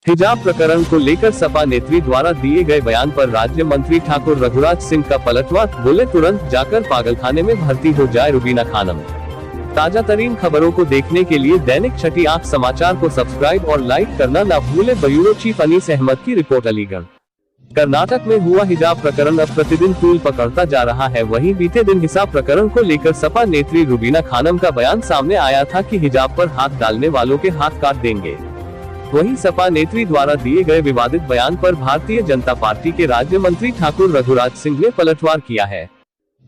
हिजाब प्रकरण को लेकर सपा नेत्री द्वारा दिए गए बयान पर राज्य मंत्री ठाकुर रघुराज सिंह का पलटवार, बोले तुरंत जाकर पागलखाने में भर्ती हो जाए रुबीना खानम। ताजा तरीन खबरों को देखने के लिए दैनिक छठी आंख समाचार को सब्सक्राइब और लाइक करना न भूले। ब्यूरो चीफ अनीस अहमद की रिपोर्ट। अलीगढ़ कर्नाटक में हुआ हिजाब प्रकरण अब प्रतिदिन तूल पकड़ता जा रहा है। वहीं बीते दिन हिजाब प्रकरण को लेकर सपा नेत्री रुबीना खानम का बयान सामने आया था कि हिजाब पर हाथ डालने वालों के हाथ काट देंगे। वहीं सपा नेत्री द्वारा दिए गए विवादित बयान पर भारतीय जनता पार्टी के राज्य मंत्री ठाकुर रघुराज सिंह ने पलटवार किया है।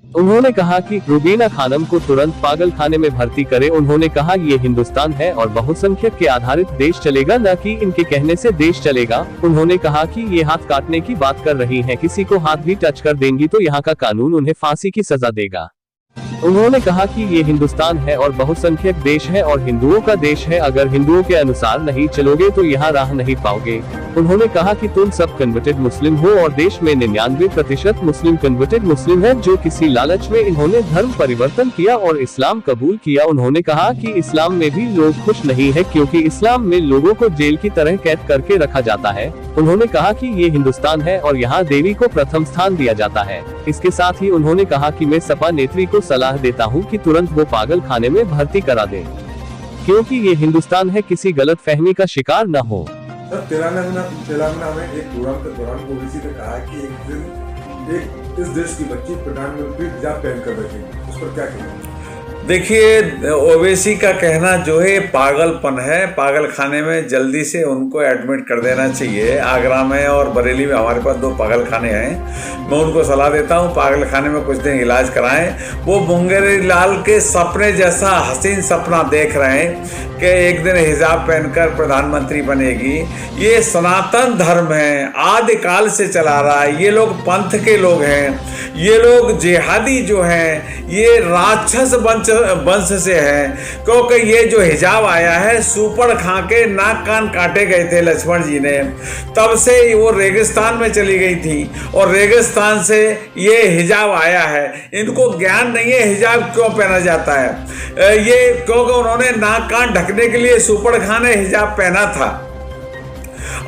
उन्होंने कहा कि रुबीना खानम को तुरंत पागलखाने में भर्ती करें। उन्होंने कहा ये हिंदुस्तान है और बहुसंख्यक के आधारित देश चलेगा, न कि इनके कहने से देश चलेगा। उन्होंने कहा कि ये हाथ काटने की बात कर रही हैं, किसी को हाथ भी टच कर देंगी तो यहाँ का कानून उन्हें फांसी की सजा देगा। उन्होंने कहा कि ये हिंदुस्तान है और बहुसंख्यक देश है और हिंदुओं का देश है। अगर हिंदुओं के अनुसार नहीं चलोगे तो यहाँ राह नहीं पाओगे। उन्होंने कहा कि तुम सब कन्वर्टेड मुस्लिम हो और देश में 99% मुस्लिम कन्वर्टेड मुस्लिम है, जो किसी लालच में इन्होंने धर्म परिवर्तन किया और इस्लाम कबूल किया। उन्होंने कहा कि इस्लाम में भी लोग खुश नहीं है, क्योंकि इस्लाम में लोगों को जेल की तरह कैद करके रखा जाता है। उन्होंने कहा कि ये हिंदुस्तान है और यहाँ देवी को प्रथम स्थान दिया जाता है। इसके साथ ही उन्होंने कहा कि मैं सपा नेत्री को सलाह देता हूँ कि तुरंत वो पागल खाने में भर्ती करा दे, क्योंकि ये हिंदुस्तान है, किसी गलत फहमी का शिकार न हो। तेलंगाना में एक प्रोग्राम के दौरान ओबीसी ने कहा कि एक दिन इस देश की बच्ची प्रधानमंत्री हिजाब पहन कर बैठी, उस पर क्या कहेंगे? देखिए, ओवैसी का कहना जो है पागलपन है। पागल खाने में जल्दी से उनको एडमिट कर देना चाहिए। आगरा में और बरेली में हमारे पास 2 पागल खाने हैं। मैं उनको सलाह देता हूँ पागल खाने में कुछ दिन इलाज कराएं। वो मुंगेरी लाल के सपने जैसा हसीन सपना देख रहे हैं कि एक दिन हिजाब पहनकर प्रधानमंत्री बनेगी। ये सनातन धर्म है, आदिकाल से चला रहा है। ये लोग पंथ के लोग हैं, ये लोग जिहादी जो हैं ये राक्षस वंश से हैं, क्योंकि ये जो हिजाब आया है सुपड़ खा के नाक कान काटे गए थे लक्ष्मण जी ने, तब से वो रेगिस्तान में चली गई थी और रेगिस्तान से ये हिजाब आया है। इनको ज्ञान नहीं है हिजाब क्यों पहना जाता है। ये क्योंकि उन्होंने नाक कान ढकने के लिए सुपड़ खां ने हिजाब पहना था।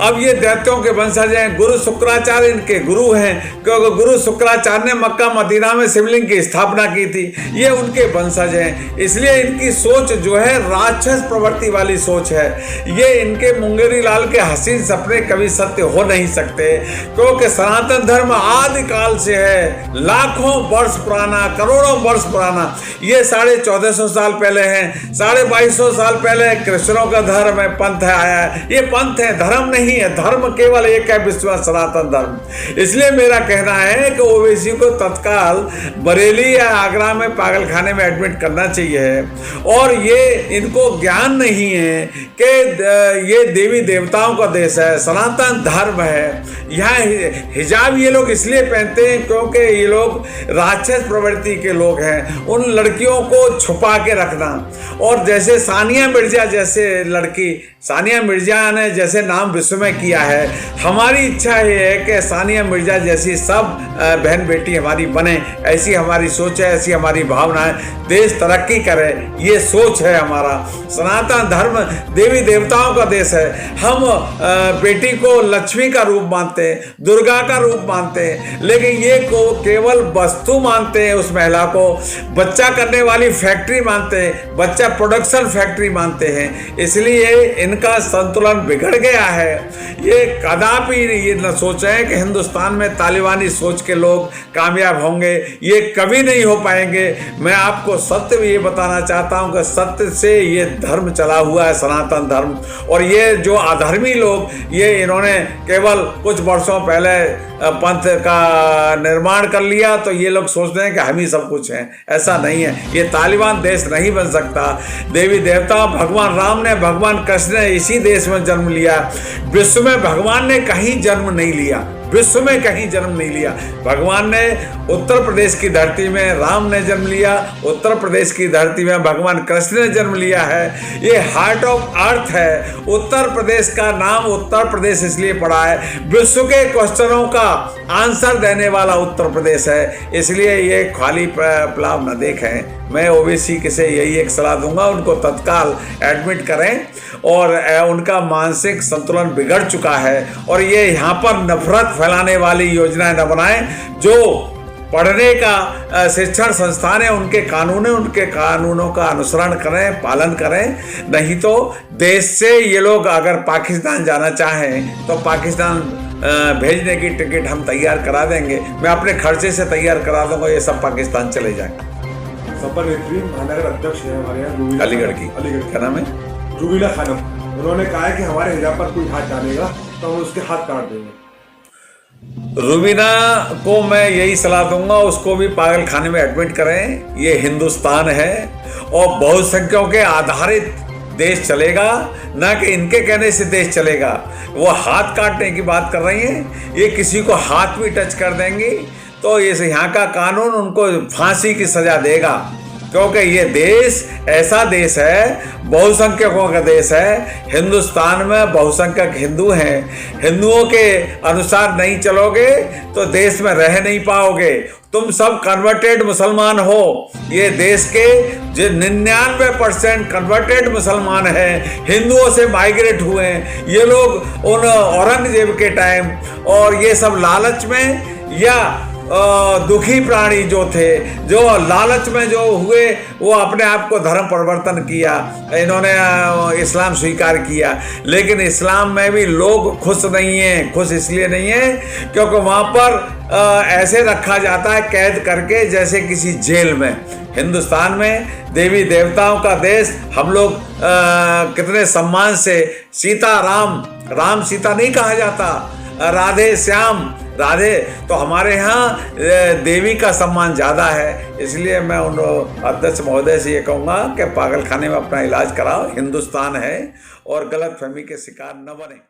अब ये दैत्यों के वंशज हैं। गुरु शुक्राचार्य इनके गुरु हैं, क्योंकि गुरु शुक्राचार्य ने मक्का मदीना में शिवलिंग की स्थापना की थी। ये उनके वंशज हैं, इसलिए इनकी सोच जो है राक्षस प्रवृत्ति वाली सोच है। ये इनके मुंगेरी लाल के हसीन सपने कभी सत्य हो नहीं सकते, क्योंकि सनातन धर्म आदिकाल से है, लाखों वर्ष पुराना, करोड़ों वर्ष पुराना। ये 1450 साल पहले है, 2250 साल पहले कृष्णों का धर्म है, पंथ आया है। ये पंथ है, धर्म नहीं है। धर्म केवल एक है, विश्व सनातन धर्म। इसलिए मेरा कहना है कि ओवैसी को तत्काल बरेली या आगरा में पागलखाने में एडमिट करना चाहिए। और ये इनको ज्ञान नहीं है कि ये देवी देवताओं का देश है, सनातन धर्म है। यहाँ हिजाब ये लोग इसलिए पहनते हैं क्योंकि ये लोग राक्षस प्रवृत्ति के लोग हैं। उन लड़कियों को छुपा के रखना, और जैसे सानिया मिर्जा जैसे लड़की, सानिया मिर्जा ने जैसे नाम विश्व में किया है, हमारी इच्छा ये है कि सानिया मिर्जा जैसी सब बहन बेटी हमारी बने। ऐसी हमारी सोच है, ऐसी हमारी भावना है। देश तरक्की करे, ये सोच है हमारा। सनातन धर्म देवी देवताओं का देश है। हम बेटी को लक्ष्मी का रूप मानते हैं, दुर्गा का रूप मानते हैं, लेकिन ये को केवल वस्तु मानते हैं। उस महिला को बच्चा करने वाली फैक्ट्री मानते हैं, बच्चा प्रोडक्शन फैक्ट्री मानते हैं। इसलिए इनका संतुलन बिगड़ गया है। ये कदापि ये न सोचें कि हिंदुस्तान में तालिबानी सोच के लोग कामयाब होंगे, ये कभी नहीं हो पाएंगे। मैं आपको सत्य भी ये बताना चाहता हूँ कि सत्य से ये धर्म चला हुआ है, सनातन धर्म। और ये जो अधर्मी लोग, ये इन्होंने केवल कुछ वर्षों पहले पंथ का निर्माण कर लिया, तो ये लोग सोचते हैं कि हम ही सब कुछ हैं। ऐसा नहीं है। ये तालिबान देश नहीं बन सकता। देवी देवता, भगवान राम ने, भगवान कृष्ण ने इसी देश में जन्म लिया। विश्व में भगवान ने कहीं जन्म नहीं लिया। विश्व में कहीं जन्म नहीं लिया। भगवान ने उत्तर प्रदेश की धरती में राम ने जन्म लिया, उत्तर प्रदेश की धरती में भगवान कृष्ण ने जन्म लिया है। ये हार्ट ऑफ अर्थ है। उत्तर प्रदेश का नाम उत्तर प्रदेश इसलिए पड़ा है, विश्व के क्वेश्चनों का आंसर देने वाला उत्तर प्रदेश है। इसलिए ये खाली पुलाव न देखें। मैं ओबीसी से यही एक सलाह दूंगा, उनको तत्काल एडमिट करें और उनका मानसिक संतुलन बिगड़ चुका है। और ये यहाँ पर नफरत फैलाने वाली योजनाएं न बनाएं। जो पढ़ने का शिक्षण संस्थान है, उनके कानून है, उनके कानूनों का अनुसरण करें, पालन करें। नहीं तो देश से ये लोग अगर पाकिस्तान जाना चाहें तो पाकिस्तान भेजने की टिकट हम तैयार करा देंगे। मैं अपने खर्चे से तैयार करा दूंगा, ये सब पाकिस्तान चले जाएंगे। सपा नेत्री महानगर अध्यक्ष है हमारे यहाँ अलीगढ़ की, अलीगढ़ क्या नाम है, रूबीना खानम। उन्होंने कहा है कि हमारे हिजाब पर कोई हाथ डालेगा तो हम उसके हाथ काट देंगे। रूबीना को मैं यही सलाह दूंगा, उसको भी पागल खाने में एडमिट करें। ये हिंदुस्तान है और बहुसंख्यकों के आधारित देश चलेगा, ना कि इनके कहने से देश चलेगा। वो हाथ काटने की बात कर रही हैं, ये किसी को हाथ भी टच कर देंगी तो ये यहाँ का कानून उनको फांसी की सजा देगा। क्योंकि ये देश ऐसा देश है, बहुसंख्यकों का देश है। हिंदुस्तान में बहुसंख्यक हिंदू हैं। हिंदुओं के अनुसार नहीं चलोगे तो देश में रह नहीं पाओगे। तुम सब कन्वर्टेड मुसलमान हो। ये देश के जो 99% कन्वर्टेड मुसलमान हैं, हिंदुओं से माइग्रेट हुए हैं। ये लोग उन औरंगजेब के टाइम और ये सब लालच में या दुखी प्राणी जो थे, जो लालच में जो हुए, वो अपने आप को धर्म परिवर्तन किया, इन्होंने इस्लाम स्वीकार किया। लेकिन इस्लाम में भी लोग खुश नहीं हैं। खुश इसलिए नहीं है क्योंकि वहाँ पर ऐसे रखा जाता है कैद करके जैसे किसी जेल में। हिंदुस्तान में देवी देवताओं का देश, हम लोग कितने सम्मान से सीता राम, राम सीता नहीं कहा जाता, राधे श्याम राधे। तो हमारे यहाँ देवी का सम्मान ज़्यादा है। इसलिए मैं उन अध्यक्ष महोदय से ये कहूँगा कि पागल खाने में अपना इलाज कराओ। हिंदुस्तान है और गलतफहमी के शिकार न बने।